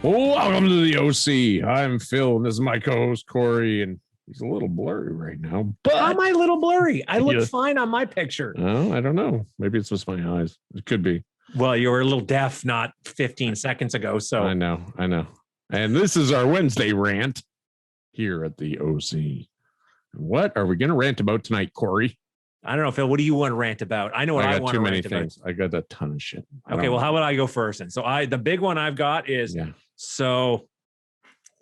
Welcome to the OC. I'm Phil, and this is my co-host Corey, and he's a little blurry right now. But how am I a little blurry? I look fine on my picture. Oh, I don't know. Maybe it's just my eyes. It could be. Well, you were a little deaf not 15 seconds ago, so I know. And this is our Wednesday rant here at the OC. What are we going to rant about tonight, Corey? I don't know, Phil. What do you want to rant about? I know what I want to rant about. I got a ton of shit. Okay, well, how about I go first? And so the big one I've got is so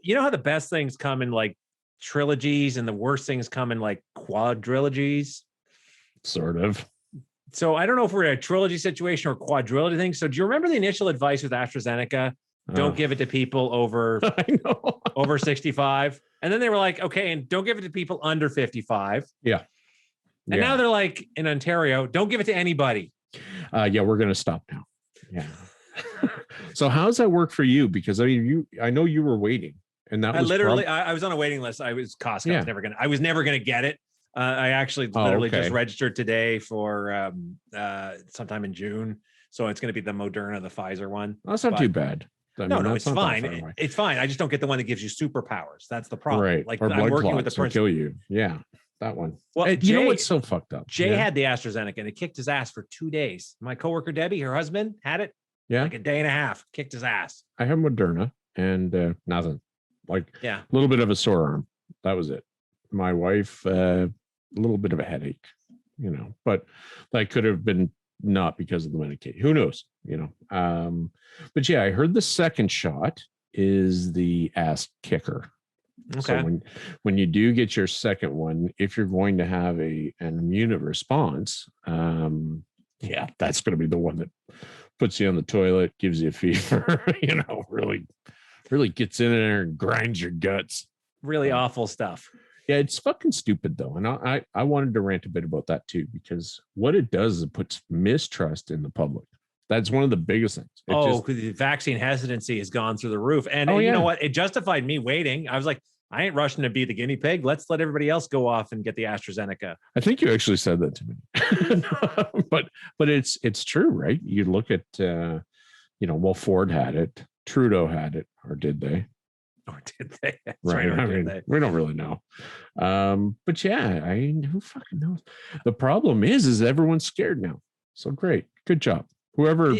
you know how the best things come in like trilogies and the worst things come in like quadrilogies? Sort of. So I don't know if we're in a trilogy situation or quadrilogy thing. So do you remember the initial advice with AstraZeneca? Don't give it to people over over 65. And then they were like, okay, and don't give it to people under 55. Yeah. And now they're like in Ontario, don't give it to anybody. Yeah, we're going to stop now. Yeah. So how does that work for you? Because I know you were waiting, and that was literally, I was on a waiting list. I was Costco. Yeah. I was never going to get it. I actually literally just registered today for sometime in June. So it's going to be the Moderna, the Pfizer one. That's not too bad. No, it's fine. It's fine. I just don't get the one that gives you superpowers. That's the problem. Right. Like or I'm working with the person kill you. Yeah. That one. Well, hey, you know what's so fucked up? Jay had the AstraZeneca and it kicked his ass for 2 days. My coworker Debbie, her husband, had it. Yeah. Like a day and a half, kicked his ass. I have Moderna and nothing. Like a little bit of a sore arm. That was it. My wife, a little bit of a headache, but that could have been not because of the medication. Who knows, but yeah, I heard the second shot is the ass kicker. Okay. So when you do get your second one, if you're going to have an immune response, that's going to be the one that puts you on the toilet, gives you a fever, really gets in there and grinds your guts. Really awful stuff. Yeah, it's fucking stupid though. And I wanted to rant a bit about that too, because what it does is it puts mistrust in the public. That's one of the biggest things. The vaccine hesitancy has gone through the roof. And you know what? It justified me waiting. I was like, I ain't rushing to be the guinea pig. Let's let everybody else go off and get the AstraZeneca. I think you actually said that to me. but it's true, right? You look at Ford had it, Trudeau had it, or did they? Or did they? That's right. We don't really know. But yeah, who fucking knows? The problem is everyone's scared now. So great. Good job. Whoever,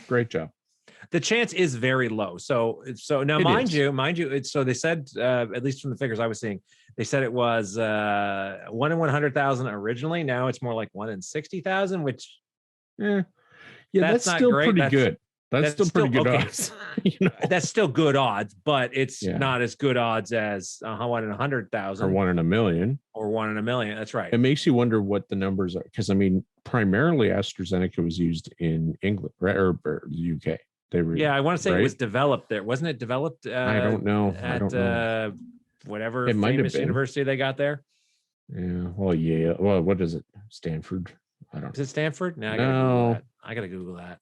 great job. The chance is very low. So now, mind you, it's so they said, at least from the figures I was seeing, they said it was 1 in 100,000 originally. Now it's more like 1 in 60,000, which that's not still great. Pretty good. That's still pretty good odds. That's still good odds, but it's not as good odds as 1 in 100,000 or 1 in a million or 1 in a million. That's right. It makes you wonder what the numbers are, because primarily AstraZeneca was used in England or the UK. I want to say it was developed there. Wasn't it developed? I don't know. At whatever it famous university they got there. Yeah. Well, yeah. Well, what is it? Stanford? I don't know. Is it Stanford? No. I gotta Google that.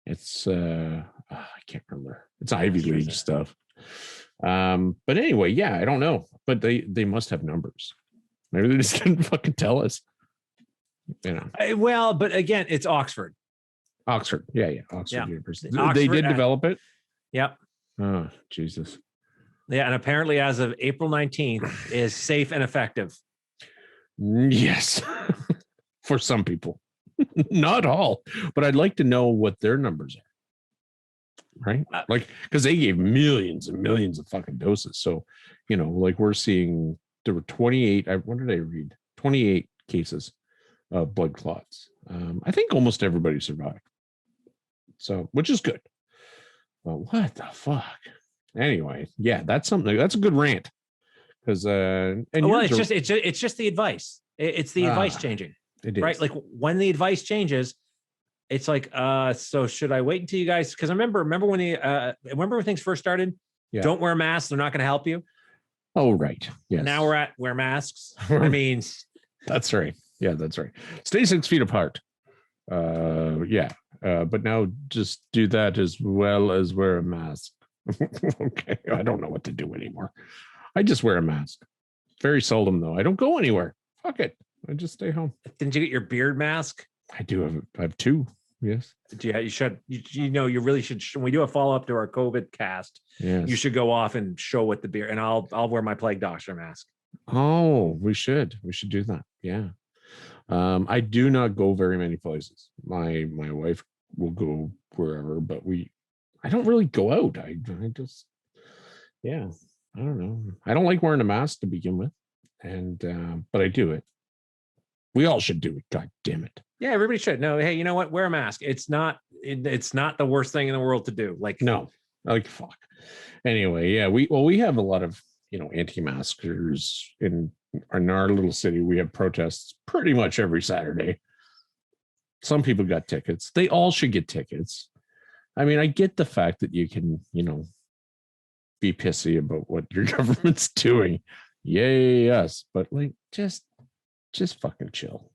It's I can't remember. It's Ivy League stuff. But anyway, I don't know. But they must have numbers. Maybe they just didn't fucking tell us. Well, but again, it's Oxford. Oxford. Oxford University. Oxford, they did develop it? Yep. Oh, Jesus. Yeah, and apparently as of April 19th is safe and effective. Yes. For some people. Not all. But I'd like to know what their numbers are. Right? Because they gave millions and millions of fucking doses. So, we're seeing there were 28. What did I read? 28 cases of blood clots. I think almost everybody survived. So, which is good. Well, what the fuck? Anyway, that's something. That's a good rant. Because it's just the advice. It's the advice changing. It is. Right? Like when the advice changes, it's like, so should I wait until you guys? Because I remember when things first started. Yeah. Don't wear masks. They're not going to help you. Oh, right. Yes. Now we're at wear masks. That's right. Yeah, that's right. Stay 6 feet apart. But now just do that as well as wear a mask. Okay. I don't know what to do anymore. I just wear a mask. Very seldom though. I don't go anywhere. Fuck it. I just stay home. Didn't you get your beard mask? I do have 2. Yes. Yeah, you should. You really should. When we do a follow up to our COVID cast, yes. you should go off and show what the beer. And I'll wear my plague doctor mask. Oh, we should do that. Yeah. I do not go very many places. My wife will go wherever, but I don't really go out. I just, yeah, I don't know. I don't like wearing a mask to begin with, and but I do it. We all should do it. God damn it. Yeah, everybody should. No, hey, you know what? Wear a mask. It's not the worst thing in the world to do. Like, no, like fuck. Anyway, yeah, we have a lot of anti-maskers in our little city. We have protests pretty much every Saturday. Some people got tickets. They all should get tickets. I mean, I get the fact that you can, be pissy about what your government's doing. Yay, yes. But like, just fucking chill.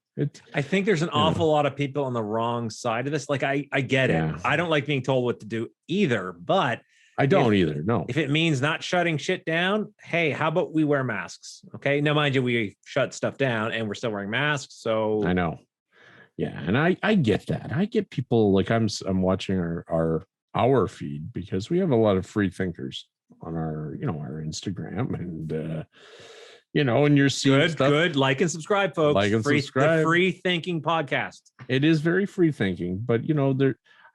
I think there's an awful lot of people on the wrong side of this. Like, I get it. I don't like being told what to do either, but I don't either. No. If it means not shutting shit down, hey, how about we wear masks? Okay. Now, mind you, we shut stuff down and we're still wearing masks. So I know. Yeah. And I get that. I get people like I'm watching our feed because we have a lot of free thinkers on our Instagram and and you're seeing stuff. Good. Like and subscribe, folks. Like and subscribe. The Free Thinking Podcast. It is very free thinking, but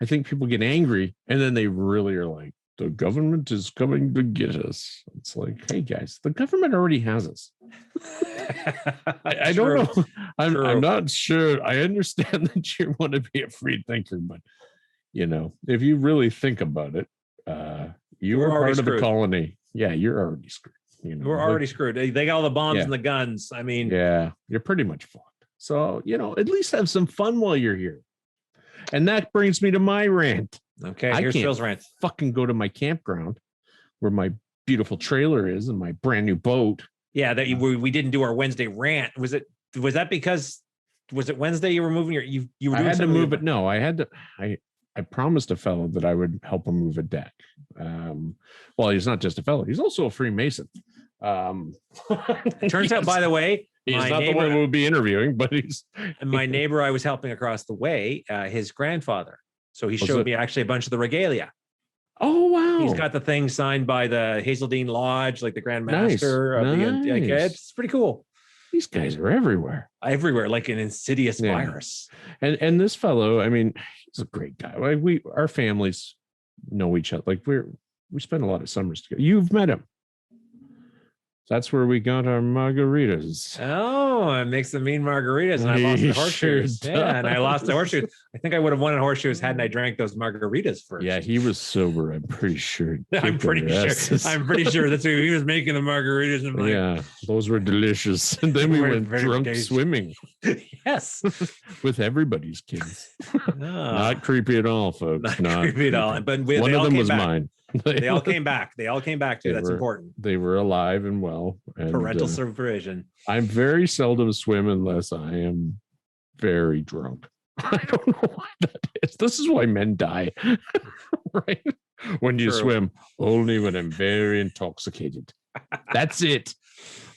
I think people get angry and then they really are like, the government is coming to get us. It's like, hey guys, the government already has us. I don't know. I'm not sure. I understand that you want to be a free thinker, but if you really think about it, you are part of the colony. Yeah, you're already screwed. We're already screwed. They got all the bombs and the guns. I mean, yeah, you're pretty much fucked. So, at least have some fun while you're here. And that brings me to my rant. Okay, here's Phil's rant. Fucking go to my campground where my beautiful trailer is and my brand new boat. Yeah, that we didn't do our Wednesday rant. Was that because was it Wednesday you were moving you were doing I had to move it. No, I had to I promised a fellow that I would help him move a deck. Well, he's not just a fellow, he's also a Freemason. Turns out, by the way, he's not the one we'll be interviewing, but he's my neighbor I was helping across the way, his grandfather. So he showed me actually a bunch of the regalia. Oh, wow. He's got the thing signed by the Hazeldean Lodge, like the Grand Master of the it's pretty cool. These guys are everywhere, like an insidious virus. And this fellow, I mean, he's a great guy. Like our families know each other. Like we spend a lot of summers together. You've met him. That's where we got our margaritas. Oh, it makes them mean margaritas, and I lost the horseshoes. And I lost the horseshoes. I think I would have won in horseshoes hadn't I drank those margaritas first. Yeah, he was sober. I'm pretty sure. I'm pretty sure that's who he was making the margaritas. And yeah, those were delicious. And then we went drunk swimming. Yes, with everybody's kids. Not creepy at all, folks. Not creepy at all. But one of them was mine. They all came back. Too. That's important. They were alive and well. And, parental supervision. I'm very seldom swim unless I am very drunk. I don't know why that is. This is why men die, right? When you swim, only when I'm very intoxicated. That's it.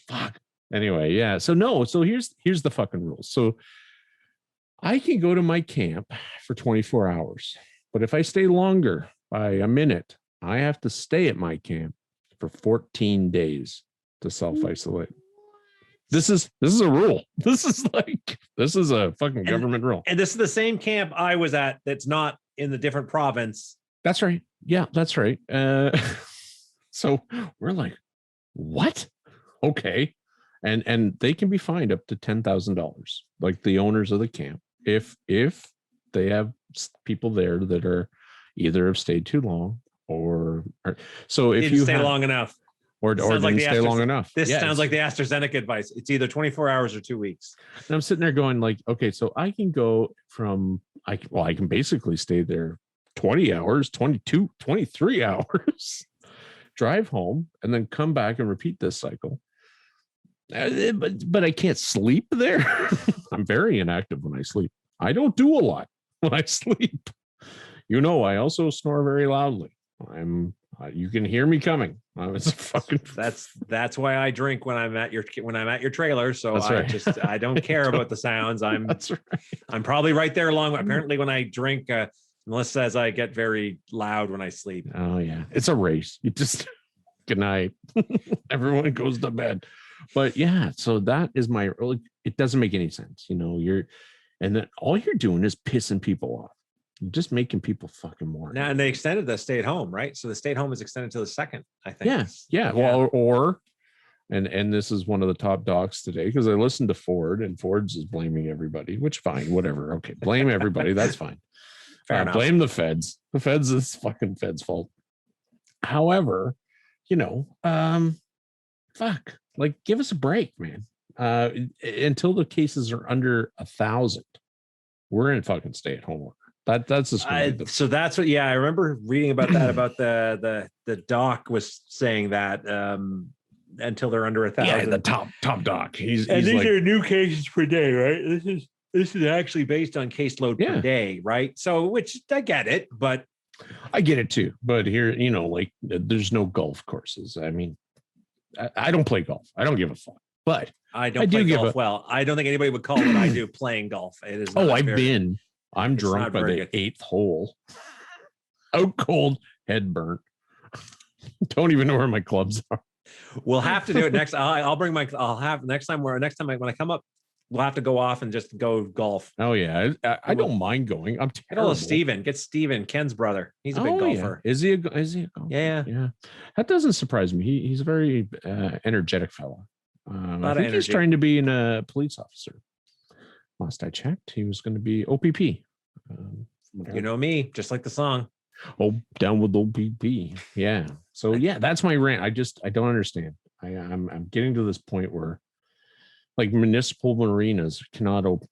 Fuck. Anyway, yeah. So here's the fucking rules. So I can go to my camp for 24 hours, but if I stay longer by a minute, I have to stay at my camp for 14 days to self-isolate. This is a rule. This is a fucking government rule. And this is the same camp I was at that's not in the different province. That's right. Yeah, that's right. So we're like, what? Okay. And they can be fined up to $10,000, like the owners of the camp, if they have people there that are either have stayed too long or so if you stay long enough or didn't stay long enough. This sounds like the AstraZeneca advice. It's either 24 hours or 2 weeks. And I'm sitting there going like, okay, so I can go I can basically stay there 20 hours, 22, 23 hours, drive home, and then come back and repeat this cycle. But I can't sleep there. I'm very inactive when I sleep. I don't do a lot when I sleep. I also snore very loudly. I'm you can hear me coming. I was fucking. That's why I drink when I'm at your trailer. So I don't care about the sounds. That's right. I'm probably right there along. Apparently, when I drink, Melissa says I get very loud when I sleep. Oh yeah, it's a race. You just good night. Everyone goes to bed. But yeah, so that is my. It doesn't make any sense, and then all you're doing is pissing people off. You're just making people fucking more. Now, and they extended the stay at home, right? So the stay at home is extended to the 2nd, I think. Yeah. Well, and this is one of the top docs today because I listened to Ford, and Ford's is blaming everybody, which fine, whatever. Okay, blame everybody. That's fine. Fair enough. Blame the feds. The feds is fucking feds' fault. However, fuck, like give us a break, man. Until the cases are under 1,000, we're in fucking stay at home order. That's just so that's what. Yeah, I remember reading about that. About the doc was saying that until they're under 1,000. Yeah, the top doc. He's these are new cases per day, right? This is actually based on caseload per day, right? So, which I get it, but I get it too. But here, like there's no golf courses. I mean, I don't play golf. I don't give a fuck. But I don't play golf well. I don't think anybody would call what I do playing golf. It is. I'm drunk by the 8th hole. Out cold, head burnt. Don't even know where my clubs are. We'll have to do it next. I'll bring my. I'll have next time when I come up, we'll have to go off and just go golf. Oh yeah, I don't mind going. I'm terrible. Steven, get Steven, Ken's brother. He's a big golfer. Yeah. Is he a golfer? Yeah. That doesn't surprise me. He's a very energetic fellow. I think he's trying to be a police officer. Last I checked, he was going to be OPP. You know me, just like the song. Oh, down with OPP. Yeah. So yeah, that's my rant. I don't understand. I'm getting to this point where like municipal marinas cannot open,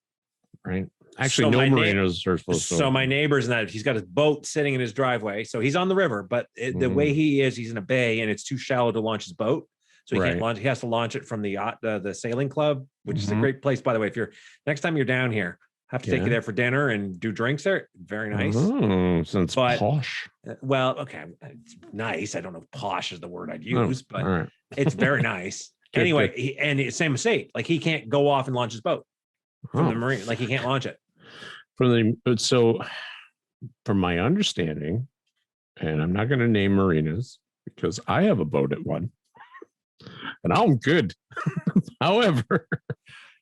right? Actually, no marinas are supposed to. So my neighbor's not. He's got his boat sitting in his driveway. So he's on the river, but the way he is, he's in a bay and it's too shallow to launch his boat. So he can't launch. He has to launch it from the sailing club, which is a great place, by the way. If you're next time you're down here, I have to take you there for dinner and do drinks there. Very nice. Oh, so it's posh. Well, okay, it's nice. I don't know if posh is the word I'd use, but it's very nice. Anyway, and same mistake. Like he can't go off and launch his boat from the marine. Like he can't launch it. So, from my understanding, and I'm not going to name marinas because I have a boat at one. And I'm good. However,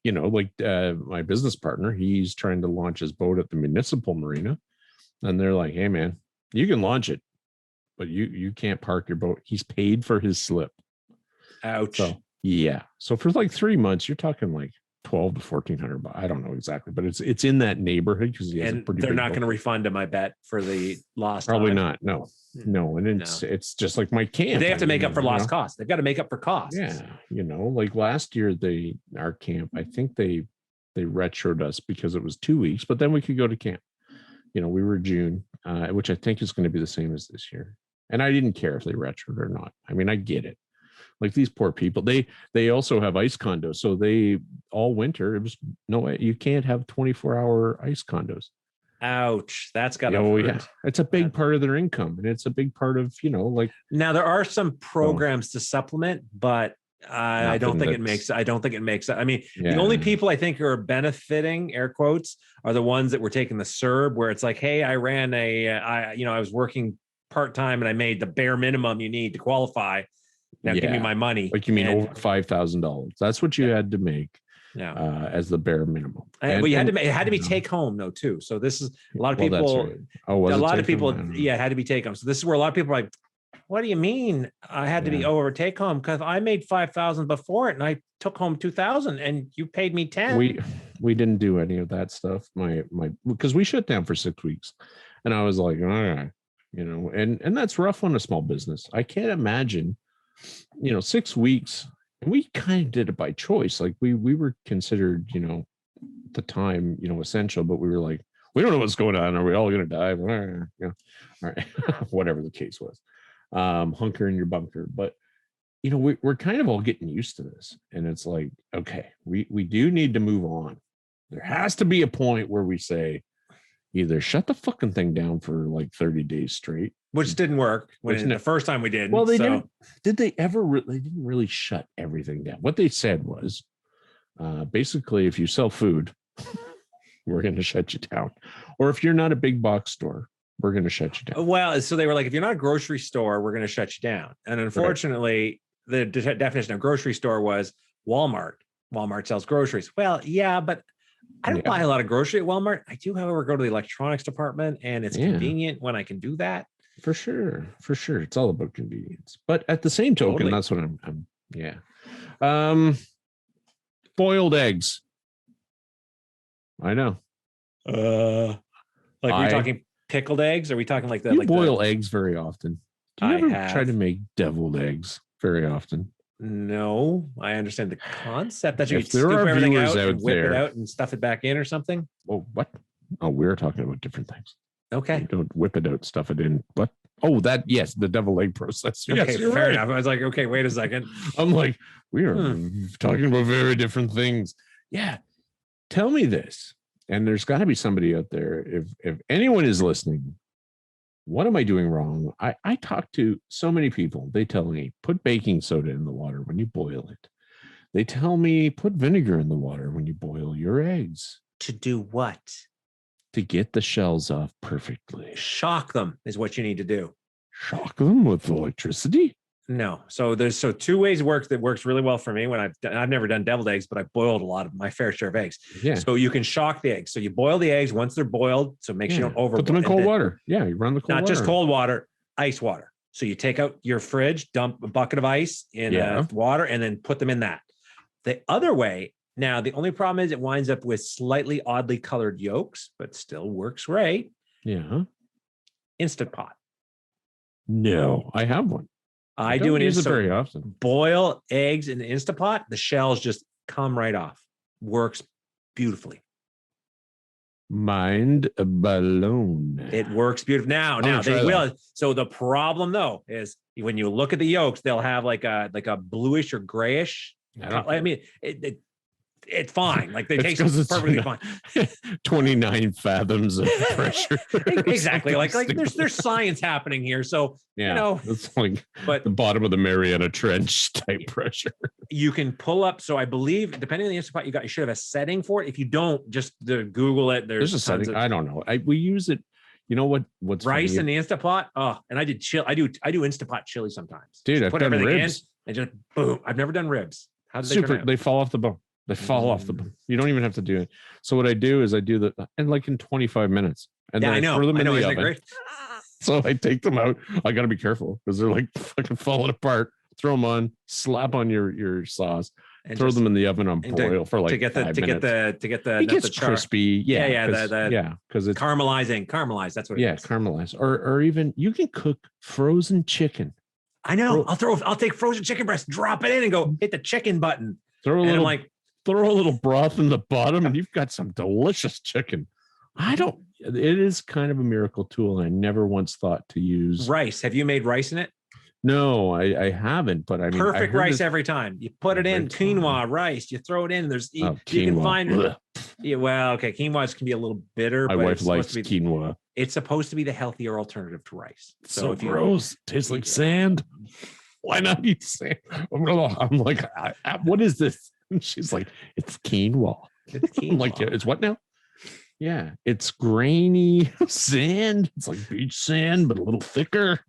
my business partner, he's trying to launch his boat at the municipal marina. And they're like, hey, man, you can launch it, but you can't park your boat. He's paid for his slip. Ouch. So, yeah. So for like 3 months, you're talking like 12 to 1,400 bucks. I don't know exactly, but it's in that neighborhood because he has a pretty. They're not going to refund him, I bet, for the lost. Probably not. No. And it's just like my camp. They have to make up for lost costs. They've got to make up for costs. Yeah, like last year, our camp. I think they retroed us because it was 2 weeks, but then we could go to camp. We were June, which I think is going to be the same as this year. And I didn't care if they retroed or not. I mean, I get it. Like these poor people, they also have ice condos. So they all winter, it was no way. You can't have 24-hour ice condos. Ouch. That's got to hurt. Yeah. It's a big part of their income. And it's a big part of, like. Now there are some programs to supplement, but I don't think it makes. I mean, the only people I think are benefiting, air quotes, are the ones that were taking the CERB, where it's like, hey, I ran I was working part-time and I made the bare minimum you need to qualify. Now give me my money. Like you mean over $5,000? That's what you had to make. As the bare minimum. But it had to be take home though too. So this is a lot of people. Right. A lot of people. It had to be take home. So this is where a lot of people are like, what do you mean I had to be over take home? Because I made 5,000 before it and I took home 2,000 and you paid me 10. We didn't do any of that stuff. Because we shut down for 6 weeks, and I was like, all right, and that's rough on a small business. I can't imagine, 6 weeks. And we kind of did it by choice. Like we were considered, at the time, essential, but we were like, we don't know what's going on. Are we all going to die? All right. Whatever the case was. Hunker in your bunker. But, we're kind of all getting used to this. And it's like, okay, we do need to move on. There has to be a point where we say, either shut the fucking thing down for like 30 days straight, which didn't work the first time we did. Well, they didn't. Did they ever? They didn't really shut everything down. What they said was, basically, if you sell food, we're going to shut you down, or if you're not a big box store, we're going to shut you down. Well, so they were like, if you're not a grocery store, we're going to shut you down. And unfortunately, the definition of grocery store was Walmart. Walmart sells groceries. Well, yeah, but I don't buy a lot of grocery at Walmart. I do, however, go to the electronics department, and it's convenient when I can do that. For sure. It's all about convenience. But at the same token, that's what I'm boiled eggs. I know. Like we're talking pickled eggs? Are we talking like that? You boil eggs very often. Do you ever try to make deviled eggs very often? No, I understand the concept that you scoop everything out and whip it out and stuff it back in or something. Oh, what? Oh, we're talking about different things. Okay. You don't whip it out, stuff it in. What? Oh, yes, the deviled egg process. Okay, yes, fair enough. I was like, okay, wait a second. I'm like, we are talking about very different things. Yeah. Tell me this. And there's got to be somebody out there. If anyone is listening, what am I doing wrong? I talk to so many people. They tell me, put baking soda in the water when you boil it. They tell me, put vinegar in the water when you boil your eggs. To do what? To get the shells off perfectly. Shock them is what you need to do. Shock them with electricity? No. So there's two ways that works really well for me when I've never done deviled eggs, but I've boiled a lot of my fair share of eggs. Yeah. So you can shock the eggs. So you boil the eggs once they're boiled. So make sure you don't overboil. Put them in cold water. Yeah, you run the cold water. Not just cold water, ice water. So you take out your fridge, dump a bucket of ice in water, and then put them in that. The other way, now the only problem is it winds up with slightly oddly colored yolks, but still works right. Yeah. Instant Pot. No, I have one. I do an use it very often. Boil eggs in the Instant Pot. The shells just come right off. Works beautifully. Mind blown. It works beautiful. Now they will. So the problem though is when you look at the yolks, they'll have like a bluish or grayish. I mean, it's fine. Like they taste perfectly fine. 29 fathoms of pressure. Exactly. Like there's science happening here. So it's like the bottom of the Mariana Trench type pressure. You can pull up. So I believe, depending on the Instant Pot you should have a setting for it. If you don't, just Google it. There's a setting. I don't know. We use it. You know what's rice funny? in the Instant Pot? Oh, and I did I do Instant Pot chili sometimes. Dude, I've done ribs. And just boom. I've never done ribs. How did they they fall off the bone. They fall off the bone. You don't even have to do it. So what I do is I do and like in 25 minutes. And then I throw them in the oven. So I take them out. I got to be careful because they're like fucking falling apart. Throw them on, slap on your sauce, and throw them in the oven on boil for like 5 minutes. To get the it gets crispy. Yeah. Because it's caramelized. That's what it is. Caramelized. Or even you can cook frozen chicken. I know. I'll take frozen chicken breast, drop it in, and go hit the chicken button. Throw a little broth in the bottom, and you've got some delicious chicken. It is kind of a miracle tool. I never once thought to use rice. Have you made rice in it? No, I haven't, but I mean, perfect rice every time. You put it in quinoa rice, you throw it in. You can find quinoa can be a little bitter. My wife likes quinoa. It's supposed to be the healthier alternative to rice. So gross. Tastes like sand. Why not eat sand? I'm like, what is this? And she's like, it's quinoa. I'm like, it's what now? Yeah, it's grainy sand. It's like beach sand, but a little thicker.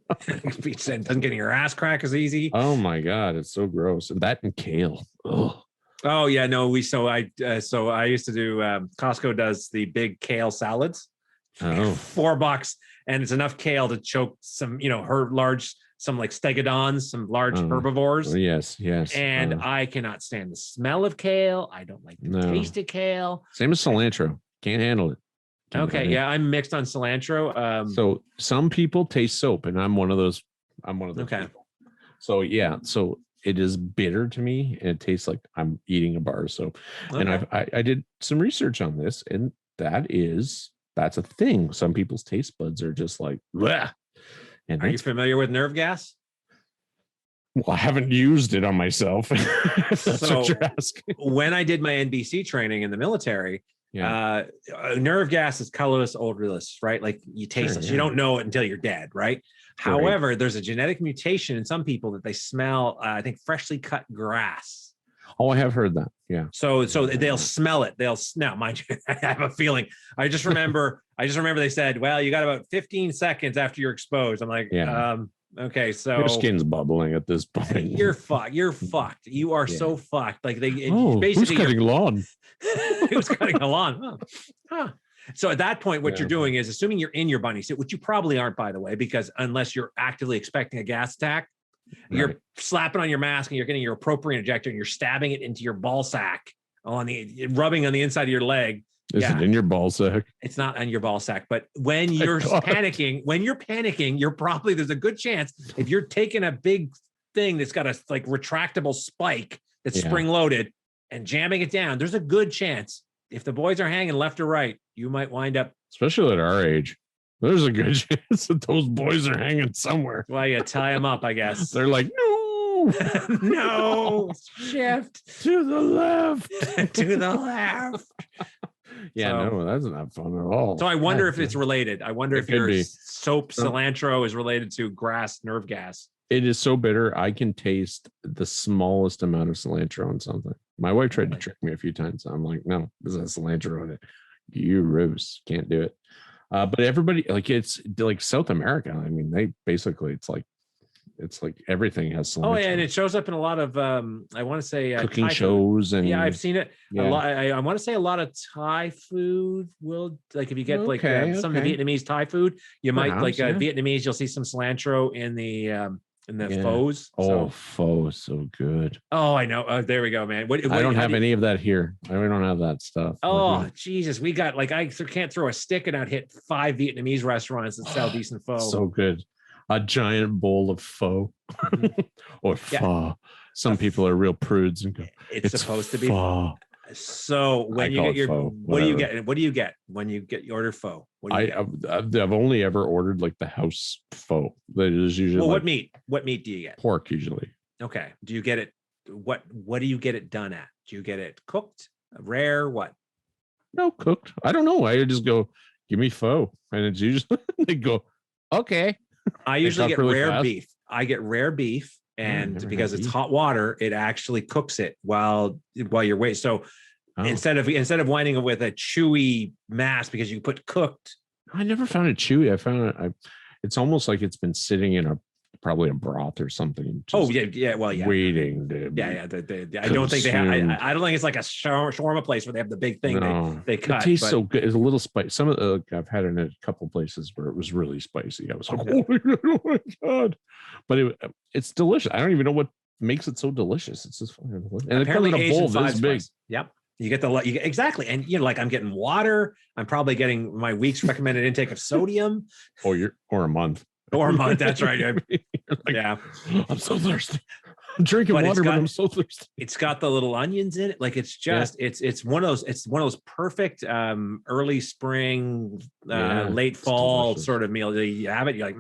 Beach sand doesn't get in your ass crack as easy. Oh my god, it's so gross. And that and kale. Ugh. Oh yeah, no. I used to do. Costco does the big kale salads. Oh, $4, and it's enough kale to choke some, some like stegodons, some large herbivores. Yes. And I cannot stand the smell of kale. I don't like the taste of kale. Same as cilantro. Can't handle it. I'm mixed on cilantro. So some people taste soap, and I'm one of those. Okay. People. So so it is bitter to me, and it tastes like I'm eating a bar of soap. Okay. And I did some research on this, and that's a thing. Some people's taste buds are just like, bleh. And are you familiar with nerve gas? Well, I haven't used it on myself. If that's what you're asking. When I did my NBC training in the military, Nerve gas is colorless, odorless, right? Like you tasteless. You don't know it until you're dead, right? However, there's a genetic mutation in some people that they smell, I think, freshly cut grass. Oh, I have heard that. Yeah. So they'll smell it. They'll now, mind you, I have a feeling. I just remember they said, well, you got about 15 seconds after you're exposed. I'm like, okay, so your skin's bubbling at this point. You're fucked. You're fucked. You are so fucked. Like basically who's cutting lawn? Who's cutting the lawn? Huh. So at that point, what you're doing is assuming you're in your bunny suit, which you probably aren't, by the way, because unless you're actively expecting a gas attack, you're slapping on your mask and you're getting your appropriate injector and you're stabbing it into your ball sack rubbing on the inside of your leg. Is it in your ball sack? It's not on your ball sack, but when you're panicking, you're probably, there's a good chance if you're taking a big thing that's got a like retractable spike that's spring loaded and jamming it down, there's a good chance if the boys are hanging left or right, you might wind up. Especially at our age, there's a good chance that those boys are hanging somewhere. Well, you tie them up, I guess. They're like, no, no, shift to the left, to the left. Yeah, no, that's not fun at all. So I wonder if it's related. I wonder if your soap cilantro is related to grass nerve gas. It is so bitter. I can taste the smallest amount of cilantro on something. My wife tried to trick me a few times. I'm like, no, there's a cilantro in it. You ribs can't do it. But everybody, like, it's like South America. I mean, they basically, it's like everything has cilantro. Oh, yeah, and it shows up in a lot of I want to say cooking shows and I've seen it a lot. I want to say a lot of Thai food will, like, if you get some of the Vietnamese Thai food, you might Vietnamese. You'll see some cilantro in the pho's. Oh, pho is so good. Oh, I know. There we go, man. I don't have any of that here. I don't have that stuff. Oh, Jesus. We got, like, I can't throw a stick and I'd hit 5 Vietnamese restaurants that sell decent pho. So good. A giant bowl of pho or pho. Some people are real prudes and go, it's supposed to be pho. So when you get your pho, what do you get when you order pho? I've only ever ordered like the house pho. That is usually what meat do you get? Pork usually. Okay. Do you get it? What do you get it done at? Do you get it cooked, rare, what? No, cooked. I don't know. I just go, give me pho, and it's usually they go, okay. I usually get rare beef. I get rare beef, and because it's hot water, it actually cooks it while you're waiting. So instead of winding up with a chewy mass because you put cooked. I never found it chewy. I found it. It's almost like it's been sitting in probably a broth or something. Waiting. I don't think they have. I don't think it's like a shawarma place where they have the big thing they cut. It tastes so good. It's a little spicy. Some of the I've had it in a couple places where it was really spicy. I was like, oh my God! But it's delicious. I don't even know what makes it so delicious. It's just fucking delicious. And apparently, it comes in a bowl this big. Yep. You get exactly, and like I'm getting water. I'm probably getting my week's recommended intake of sodium. Or a month. Or a month. That's right. I'm so thirsty. I'm drinking water, but I'm so thirsty. It's got the little onions in it. Like it's just it's one of those perfect early spring, late fall delicious. Sort of meal. You have it, you're like,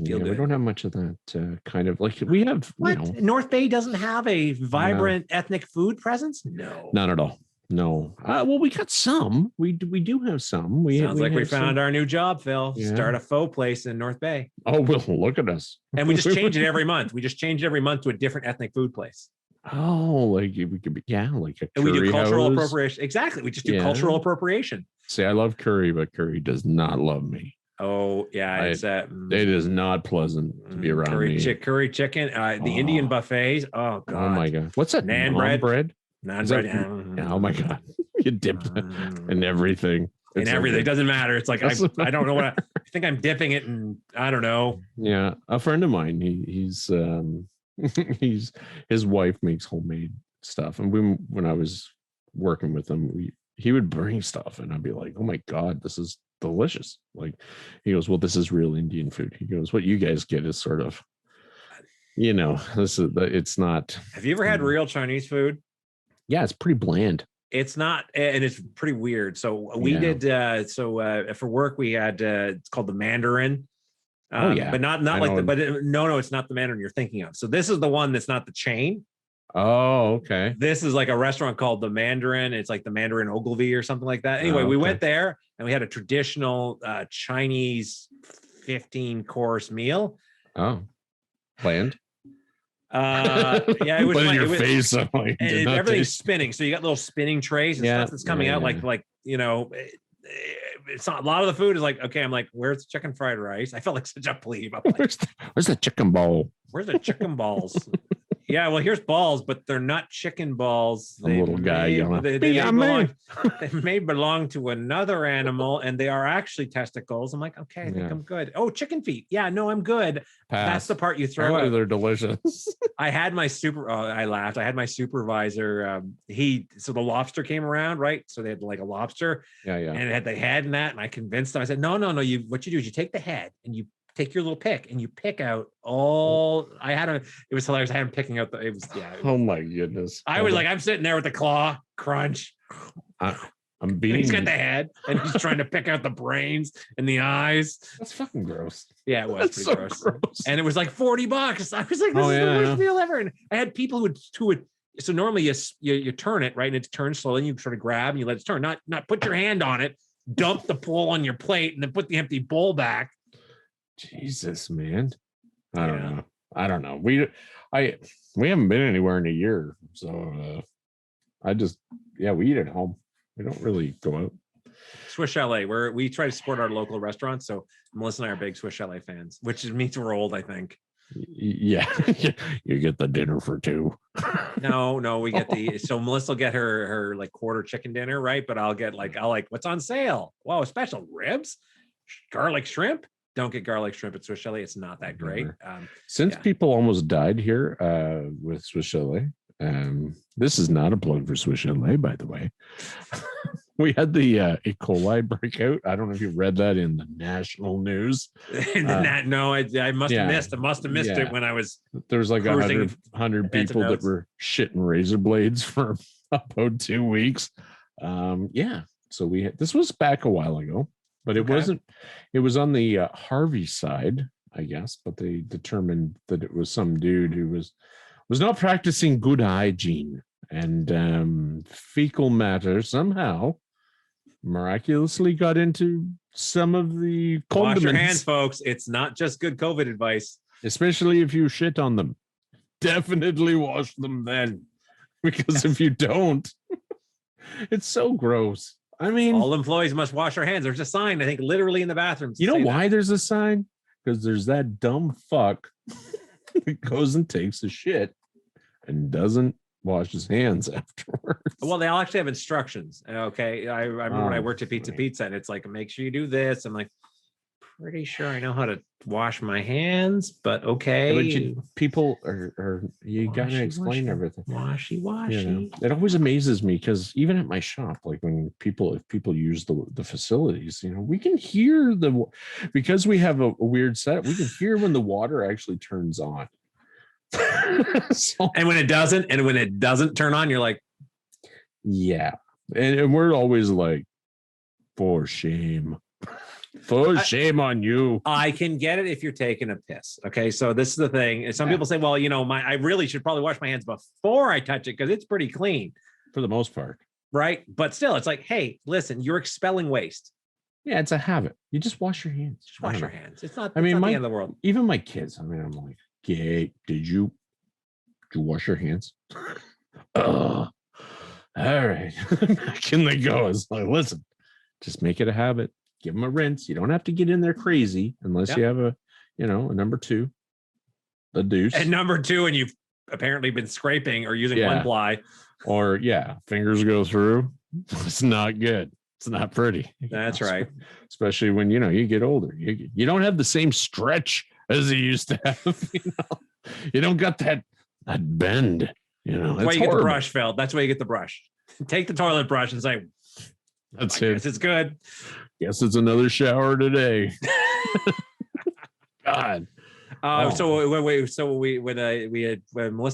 feel good. We don't have much of that kind of like we have. North Bay doesn't have a vibrant ethnic food presence. No, not at all. No. Well, we got some. We do have some. Sounds like we found our new job, Phil. Yeah. Start a pho place in North Bay. Oh, well, look at us. And we just change it every month. We just change it every month to a different ethnic food place. Oh, like we could be, like a curry and we do cultural appropriation. Exactly. We just do cultural appropriation. See, I love curry, but curry does not love me. Oh, yeah. It is not pleasant to be around me. Curry chicken, the Indian buffets. Oh, God. Oh, my God. What's that? Naan bread? Naan bread. Oh my God. You dipped in everything. In everything. It doesn't matter. It's like, I don't know what I think I'm dipping it in. I don't know. Yeah. A friend of mine, his wife makes homemade stuff. And when I was working with him, he would bring stuff and I'd be like, oh my God, this is delicious. Like he goes, well, this is real Indian food. He goes, what you guys get is sort of, it's not. Have you ever had real Chinese food? Yeah, it's pretty bland. It's not, and it's pretty weird. So we did. For work, we had. It's called the Mandarin. But not like the. But no, it's not the Mandarin you're thinking of. So this is the one that's not the chain. Oh, okay. This is like a restaurant called the Mandarin. It's like the Mandarin Ogilvy or something like that. Anyway, we went there and we had a traditional Chinese 15-course meal. Oh, planned. Yeah, it was in your it was, face. I'm like, and everything's spinning. So you got little spinning trays and stuff that's coming out like you know. It's not a lot of the food is like, okay, I'm like, where's the chicken fried rice? I felt like such a plebe. Like, where's the chicken ball? Where's the chicken balls? Yeah, well, here's balls, but they're not chicken balls. The little guy they may belong to another animal, and they are actually testicles. I'm like, okay, I think I'm good. Oh, chicken feet. Yeah, no, I'm good. Pass. That's the part you throw out. They're delicious. I had my I laughed. I had my supervisor. So the lobster came around, right? So they had like a lobster. Yeah. And it had the head and that. And I convinced them. I said, no. What you do is you take the head and you take your little pick and you pick out all. It was hilarious. I had him picking out oh my goodness. I was like, I'm sitting there with the claw crunch. I'm beating. He's got the head and he's trying to pick out the brains and the eyes. That's fucking gross. Yeah, it was pretty gross. And it was like $40. I was like, this is the worst meal ever. And I had people who would. So normally you turn it right, and it turns slowly. And you sort of grab and you let it turn. Not put your hand on it. Dump the bowl on your plate and then put the empty bowl back. Jesus, man. I don't know. We haven't been anywhere in a year. So we eat at home. We don't really go out. Swiss Chalet, we try to support our local restaurants. So Melissa and I are big Swiss Chalet fans, which means we're old, I think. Yeah. You get the dinner for two. No, we get so Melissa will get her like quarter chicken dinner, right? But I'll like what's on sale? Wow, special ribs, garlic shrimp. Don't get garlic shrimp at Swiss Chalet. It's not that great. Since people almost died here with Swiss Chalet, this is not a plug for Swiss Chalet, by the way. We had the E. coli breakout. I don't know if you read that in the national news. No, I must have missed. I must have missed it when I was. There was like 100 people that were shitting razor blades for about 2 weeks. So this was back a while ago. But it wasn't. It was on the Harvey side, I guess. But they determined that it was some dude who was not practicing good hygiene, and fecal matter somehow miraculously got into some of the condiments. Wash your hands, folks. It's not just good COVID advice, especially if you shit on them. Definitely wash them then, because if you don't, it's so gross. I mean, all employees must wash their hands. There's a sign, I think, literally in the bathroom. You know why there's a sign? Because there's that dumb fuck that goes and takes a shit and doesn't wash his hands afterwards. Well, they all actually have instructions. Okay. I remember when I worked at Pizza, and it's like, make sure you do this. I'm like, pretty sure I know how to wash my hands, but okay. Yeah, but people are you gotta explain everything. Washy. You know, it always amazes me because even at my shop, like if people use the facilities, you know, we can hear because we have a weird setup, we can hear when the water actually turns on. And when it doesn't turn on, you're like, yeah. And we're always like, for shame. For shame on you. I can get it if you're taking a piss. Okay. So this is the thing. Some people say, well, you know, I really should probably wash my hands before I touch it because it's pretty clean. For the most part. Right. But still, it's like, hey, listen, you're expelling waste. Yeah, it's a habit. You just wash your hands. Just wash your hands. It's not, the end of the world. Even my kids, I mean, I'm like, okay, did you wash your hands? All right. Back in they go. It's like, listen, just make it a habit. Give them a rinse. You don't have to get in there crazy unless you have a number two, the deuce. And number two, and you've apparently been scraping or using one ply. Or fingers go through. It's not good. It's not pretty. That's right. Especially when, you get older. You don't have the same stretch as you used to have. You don't got that bend. That's why you get the brush, Phil. That's why you get the brush. Take the toilet brush and say, that's it. Guess it's good. Guess it's another shower today. God. So when Melissa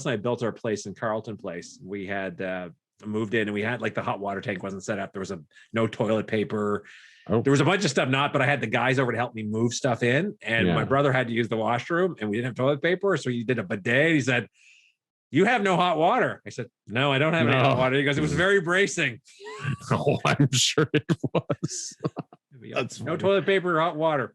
and I built our place in Carlton Place, we had moved in and we had like the hot water tank wasn't set up. There was no toilet paper. There was a bunch of stuff but I had the guys over to help me move stuff in, and my brother had to use the washroom and we didn't have toilet paper. So he did a bidet. He said, you have no hot water. I said, no, I don't have any hot water. He goes, it was very bracing. Oh, I'm sure it was. That's no toilet paper or hot water.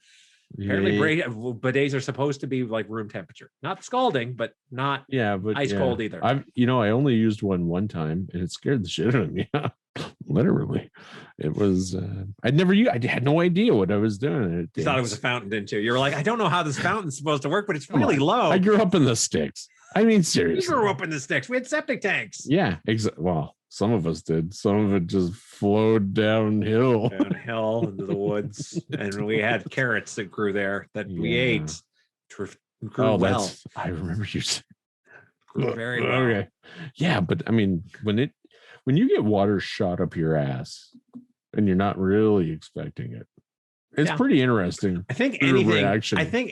Apparently, bidets are supposed to be like room temperature, not scalding, but not ice cold either. I only used one time, and it scared the shit out of me. Literally, it was. I had no idea what I was doing. You thought it was a fountain, didn't you? You were like, I don't know how this fountain's supposed to work, but it's really low. I grew up in the sticks. I mean, seriously, you grew up in the sticks. We had septic tanks. Yeah, exactly. Well, some of us did. Some of it just flowed downhill into the woods, and we had carrots that grew there that we ate. Grew well. I remember you saying. Grew very well. Okay. Yeah, but I mean, when you get water shot up your ass, and you're not really expecting it, it's pretty interesting. I think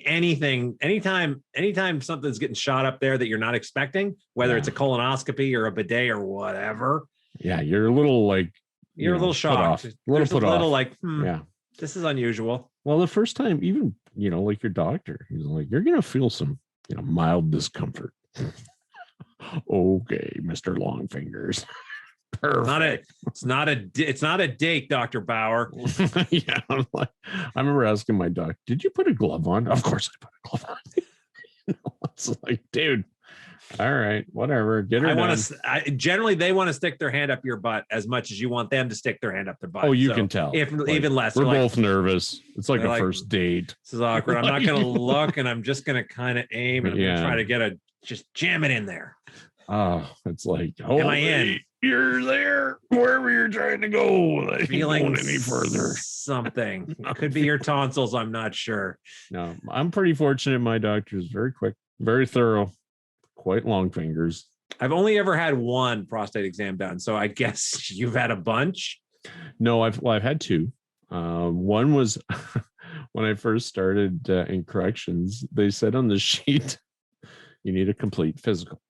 anytime something's getting shot up there that you're not expecting, whether it's a colonoscopy or a bidet or whatever. Yeah, you're a little like you're a little shocked. This is unusual. Well, the first time, even like your doctor, he's like, you're gonna feel some mild discomfort. Okay, Mr. Long Fingers. Perfect. It's not a date, Dr. Bauer. Yeah, I remember asking my doc, did you put a glove on? Of course I put a glove on. It's like, dude, all right, whatever. Get her generally they want to stick their hand up your butt as much as you want them to stick their hand up their butt. Oh, you can tell. Even less. We're both nervous. It's like a first date. This is awkward. I'm not going to look, and I'm just going to kind of aim, and I'm going to try to just jam it in there. Oh, it's like, am I in? You're there wherever you're trying to go. I feeling ain't going any further. Something. It could be your tonsils. I'm not sure. No, I'm pretty fortunate. My doctor is very quick, very thorough, quite long fingers. I've only ever had one prostate exam done, so I guess you've had a bunch. No, I've had two. One was when I first started in corrections. They said on the sheet, you need a complete physical.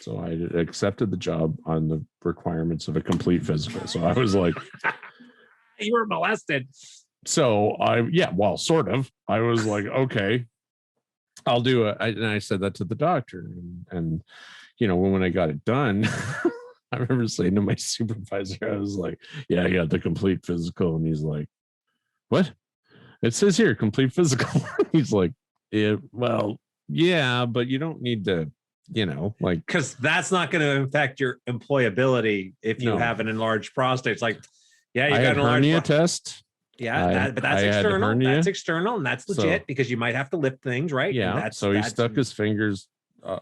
So I accepted the job on the requirements of a complete physical. So I was like, you were molested. So sort of. I was like, okay, I'll do it. And I said that to the doctor. And when I got it done, I remember saying to my supervisor, I was like, yeah, I got the complete physical. And he's like, what? It says here, complete physical. He's like, yeah, well, yeah, but you don't need to, because that's not going to affect your employability if you have an enlarged prostate. It's like, you got an hernia test. Yeah, but that's external. That's external, and that's legit because you might have to lift things, right? Yeah. So he stuck his fingers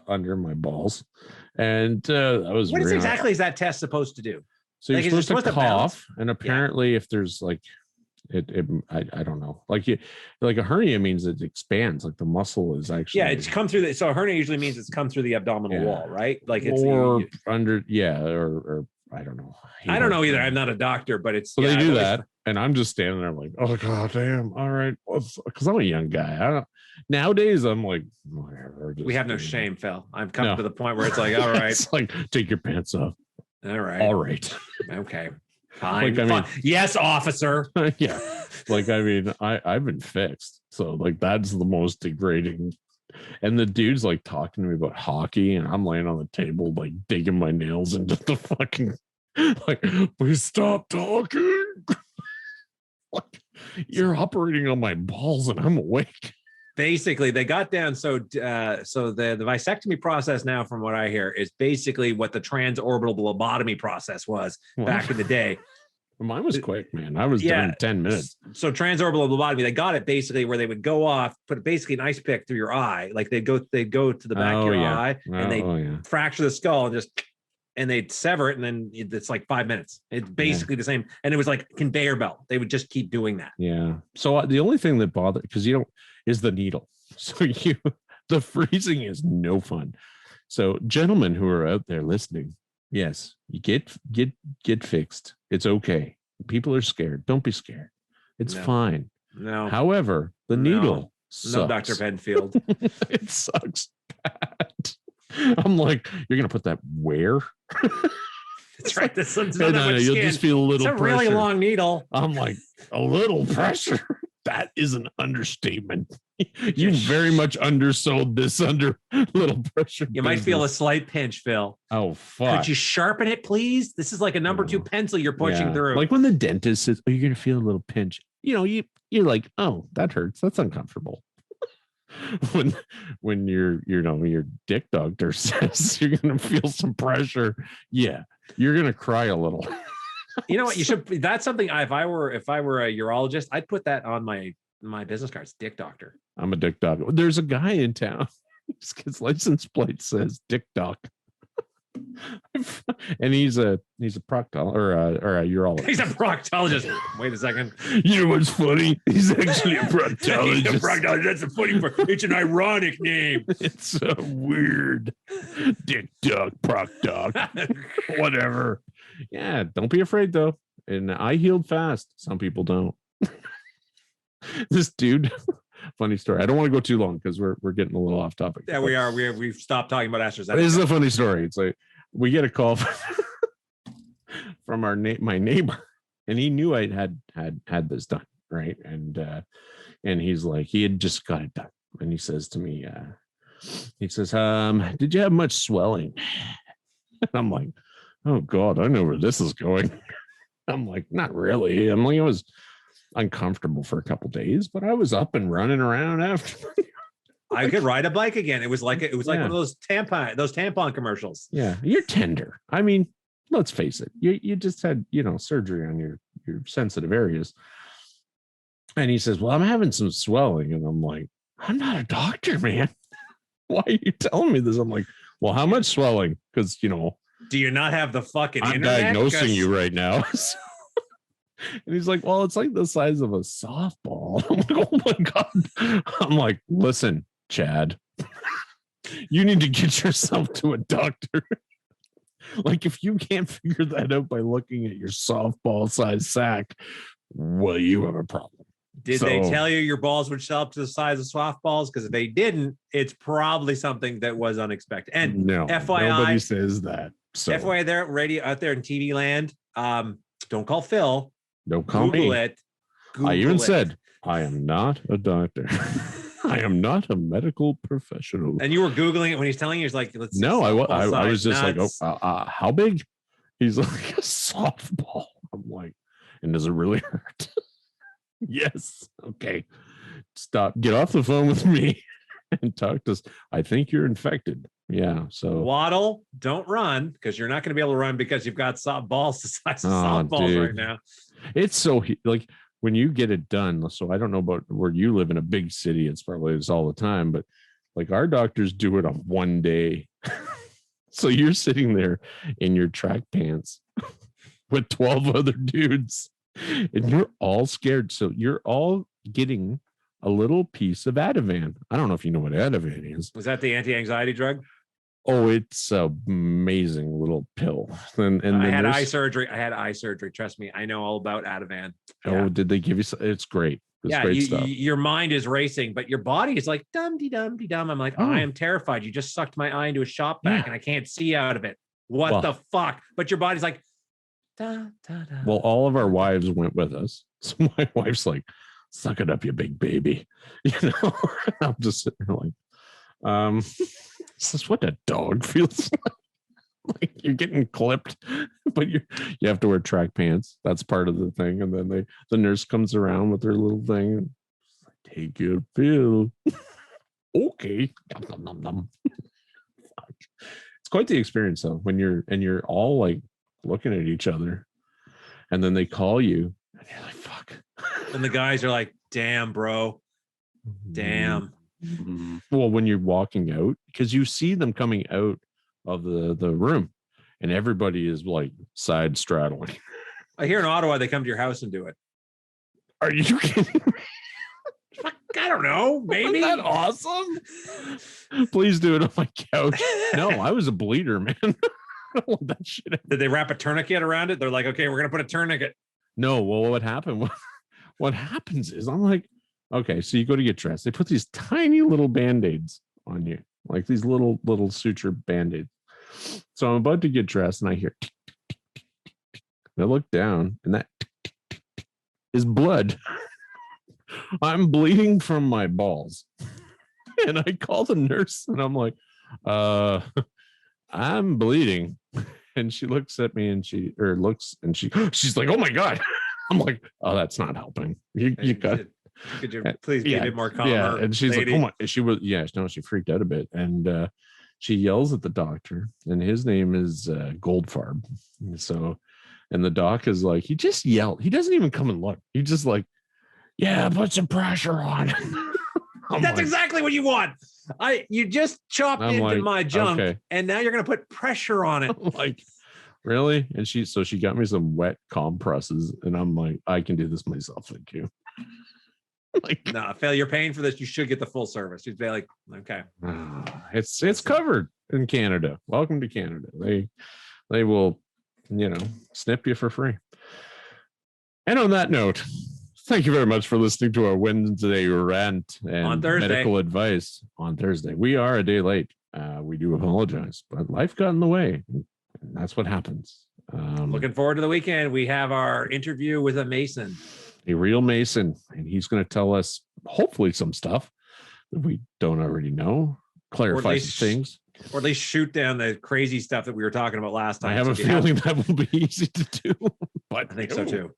under my balls, and that was. What exactly is that test supposed to do? So you're supposed to cough, and apparently, if there's like. I don't know. Like a hernia means it expands. Like the muscle is actually. Yeah, it's come through. So a hernia usually means it's come through the abdominal wall, right? Like it's or I don't know. I don't know either. I'm not a doctor, but it's. So they do that, and I'm just standing there like, oh god damn, all right, because I'm a young guy. Nowadays I'm like, whatever. We have no shame, Phil. I've come to the point where it's like, all right, it's like take your pants off. All right, okay. Fine. Yes, officer. Yeah. I've been fixed. So that's the most degrading. And the dude's like talking to me about hockey, and I'm laying on the table, like digging my nails into the fucking please stop talking. You're operating on my balls and I'm awake. Basically, they got down. So the vasectomy process now, from what I hear, is basically what the transorbital lobotomy process was back in the day. Mine was quick, man. I was done in 10 minutes. So transorbital lobotomy, they got it basically where they would go off, put basically an ice pick through your eye. Like they'd go to the back of your eye and they fracture the skull and they'd sever it, and then it's like 5 minutes. It's basically the same. And it was like conveyor belt. They would just keep doing that. Yeah. So the only thing that bothered, because is the needle. So the freezing is no fun. So gentlemen who are out there listening, yes, you get fixed. It's okay. People are scared. Don't be scared. It's fine. No. However, the needle sucks. No, Dr. Penfield. It sucks bad. I'm like, you're gonna put that where? That's right. This one's you'll just feel a little. It's a really long needle. I'm like, a little pressure. That is an understatement. You very much undersold this under little pressure. You might feel a slight pinch, Phil. Oh, fuck. Could you sharpen it, please? This is like a number 2 pencil you're pushing through. Like when the dentist says, "Oh, you're gonna feel a little pinch." You're like, "Oh, that hurts. That's uncomfortable." when your dick doctor says you're gonna feel some pressure, yeah, you're gonna cry a little. You know what? You should. That's something. If I were a urologist, I'd put that on my business cards. Dick doctor. I'm a dick doc. There's a guy in town. His license plate says Dick Doc. And he's a proctologist or a urologist. He's a proctologist. Wait a second. You know what's funny? He's actually a proctologist. He's a proctologist. That's a funny part. It's an ironic name. It's so weird. Dick Doc, Proc Doc. Whatever. Yeah, don't be afraid though. And I healed fast. Some people don't. This dude. Funny story. I don't want to go too long because we're getting a little off topic. Yeah, we are. We've stopped talking about AstraZeneca. This is a funny story. It's like we get a call from my neighbor, and he knew I had this done, right? And he's like, he had just got it done, and he says to me, did you have much swelling? And I'm like, oh God, I know where this is going. I'm like, not really. I'm like, it was uncomfortable for a couple days, but I was up and running around after. I could ride a bike again. It was like one of those tampon commercials. Yeah, you're tender. I mean, let's face it. You just had surgery on your sensitive areas. And he says, "Well, I'm having some swelling," and I'm like, "I'm not a doctor, man. Why are you telling me this?" I'm like, "Well, how much swelling?" Because do you not have the fucking I'm internet? diagnosing you right now. And he's like, "Well, it's like the size of a softball." I'm like, "Oh my God." I'm like, "Listen, Chad, you need to get yourself to a doctor." Like, if you can't figure that out by looking at your softball size sack, well, you have a problem. Did they tell you your balls would show up to the size of softballs? Because if they didn't, it's probably something that was unexpected. And no, FYI, nobody says that. So FYI, there out there in TV land, don't call Phil. Don't call Google me. it. I even said, I am not a doctor. I am not a medical professional. And you were Googling it when he's telling you, he's like, let's. No, I was just nuts. Like, oh, how big? He's like, a softball. I'm like, and does it really hurt? Yes. Okay. Stop. Get off the phone with me and talk to us. I think you're infected. Yeah. So waddle, don't run, because you're not going to be able to run because you've got soft balls the size of softballs right now. It's so like when you get it done. So I don't know about where you live in a big city. It's probably this all the time, but like our doctors do it on one day. So you're sitting there in your track pants with 12 other dudes and you're all scared. So you're all getting a little piece of Ativan. I don't know if you know what Ativan is. Was that the anti-anxiety drug? Oh, it's an amazing little pill. And I had eye surgery. Trust me, I know all about Ativan. Yeah. Oh, did they give you? It's great. It's great stuff. Your mind is racing, but your body is like dum-de-dum-de-dum. I'm like, I am terrified. You just sucked my eye into a shop vac and I can't see out of it. What the fuck? But your body's like, da, da, da. Well, all of our wives went with us. So my wife's like, suck it up, you big baby. I'm just sitting there like, this is what a dog feels like. Like you're getting clipped, but you have to wear track pants. That's part of the thing. And then the nurse comes around with her little thing and take your pill. Okay. It's quite the experience though, when you're all like looking at each other and then they call you and you're like, fuck. And the guys are like, damn, bro. Damn. Mm-hmm. Well, when you're walking out, because you see them coming out of the room and everybody is like side straddling. I hear in Ottawa they come to your house and do it. Are you kidding me? I don't know. Maybe. Isn't that awesome? Please do it on my couch. No, I was a bleeder, man. I don't want that shit. Did they wrap a tourniquet around it? They're like, okay, we're gonna put a tourniquet. No, well, what happened? What happens is I'm like, okay, so you go to get dressed. They put these tiny little band-aids on you, like these little suture band-aids. So I'm about to get dressed and I hear tick, tick, tick, tick, tick, tick. And I look down and that tick, tick, tick, tick, is blood. I'm bleeding from my balls. And I call the nurse and I'm like, I'm bleeding. And she looks at me and she's like, oh my God. I'm like, oh, that's not helping. You got. Could you please be a bit more calm? Yeah. And she's like, oh my, she freaked out a bit. And she yells at the doctor, and his name is Goldfarb. So, and the doc is like, he just yelled. He doesn't even come and look. He just like, yeah, put some pressure on. That's exactly what you want. You just chopped into my junk, okay, and now you're gonna put pressure on it. I'm like, really? And she got me some wet compresses, and I'm like, I can do this myself, thank you. Like, nah, Phil, you're paying for this. You should get the full service. You'd be like, okay, it's covered in Canada. Welcome to Canada. They will, snip you for free. And on that note, thank you very much for listening to our Wednesday rant and medical advice on Thursday. We are a day late. We do apologize, but life got in the way. And that's what happens. Looking forward to the weekend. We have our interview with a Mason. A real Mason. And he's going to tell us, hopefully, some stuff that we don't already know. Clarify some things. Or at least shoot down the crazy stuff that we were talking about last time. I have a feeling that will be easy to do. But I think so too.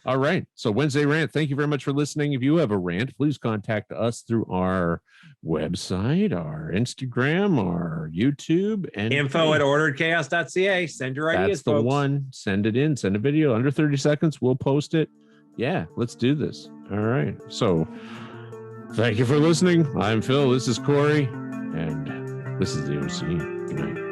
All right. So Wednesday rant. Thank you very much for listening. If you have a rant, please contact us through our website, our Instagram, our YouTube, and info@orderedchaos.ca. Send your ideas. That's the folks. one. Send it in. Send a video under 30 seconds. We'll post it. Yeah, let's do this. All right. So thank you for listening. I'm Phil. This is Corey. And this is the OC. Good night.